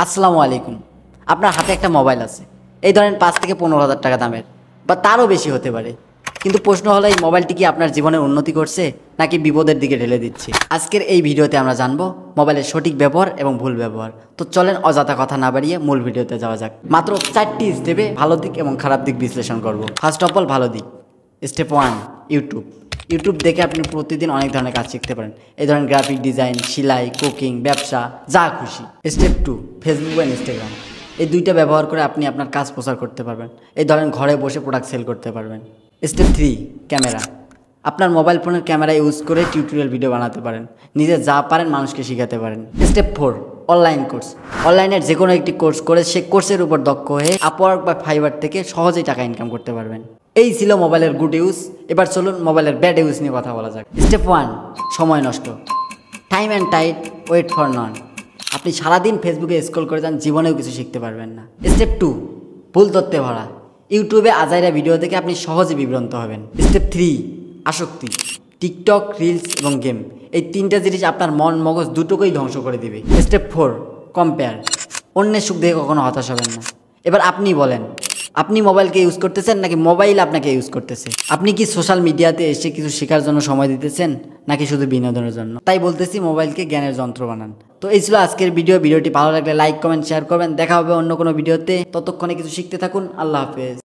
আসসালামু আলাইকুম। আপনার হাতে একটা মোবাইল আছে, এই ধরেন 5 থেকে 15,000 টাকা দামের বা তারও বেশি হতে পারে। কিন্তু প্রশ্ন হলো, এই মোবাইলটি কি আপনার জীবনের উন্নতি করছে নাকি বিপদের দিকে ঠেলে দিচ্ছে? আজকের এই ভিডিওতে আমরা জানবো মোবাইলের সঠিক ব্যবহার এবং ভুল ব্যবহার। তো চলেন অযথা কথা না বাড়িয়ে মূল ভিডিওতে যাওয়া যাক। মাত্র 4টি স্টেপে ভালো দিক এবং খারাপ দিক বিশ্লেষণ করব। ফার্স্ট অফ অল, ভালো দিক। স্টেপ 1, ইউটিউব দেখে আপনি প্রতিদিন অনেক ধরনের কাজ শিখতে পারেন। এই ধরেন গ্রাফিক ডিজাইন, সেলাই, কুকিং, ব্যবসা, যা খুশি। স্টেপ 2, ফেসবুক বা ইনস্টাগ্রাম। এই দুইটা ব্যবহার করে আপনি আপনার কাজ প্রচার করতে পারবেন। এই ধরেন ঘরে বসে প্রোডাক্ট সেল করতে পারবেন। Step 3, camera. আপনার মোবাইল ফোনের ক্যামেরা ইউজ করে টিউটোরিয়াল ভিডিও বানাতে পারেন, নিজে যা পারেন মানুষকে শেখাতে পারেন। Step 4, online course. অনলাইনের যে কোনো একটি কোর্স করে সে কোর্সের উপর দক্ষ হয়ে আপওয়ার্ক বা ফাইবার থেকে সহজেই টাকা ইনকাম করতে পারবেন। এই ছিল মোবাইলের গুড ইউজ। এবার চলুন মোবাইলের ব্যাড ইউজ নিয়ে কথা বলা যাক। স্টেপ 1, সময় নষ্ট। Time and tide, wait for none. আপনি সারাদিন ফেসবুকে স্ক্রল করে যান, জীবনেও কিছু শিখতে পারবেন না। স্টেপ 2, ভুল তথ্যে ভরা। ইউটিউবে আজাইরা ভিডিও দেখে আপনি সহজে বিভ্রান্ত হবেন। স্টেপ 3, আসক্তি। টিকটক, রিলস এবং গেম, এই তিনটা জিনিস আপনার মন মগজ দুটোকেই ধ্বংস করে দিবে। Step 4, compare. অন্যের সুখ দেখে কখনো হতাশ হবেন না। এবার আপনি বলেন, আপনি মোবাইলকে ইউজ করতেছেন নাকি মোবাইল আপনাকে ইউজ করতেছে? আপনি কি সোশ্যাল মিডিয়াতে এসে কিছু শেখার জন্য সময় দিতেছেন নাকি শুধু বিনোদনের জন্য? তাই বলতেছি, মোবাইলকে জ্ঞানের যন্ত্র বানান। তো এই ছিল আজকের ভিডিওটি ভালো লাগলে লাইক, কমেন্ট, শেয়ার করবেন। দেখা হবে অন্য কোনো ভিডিওতে। ততক্ষণে কিছু শিখতে থাকুন। আল্লাহ হাফেজ।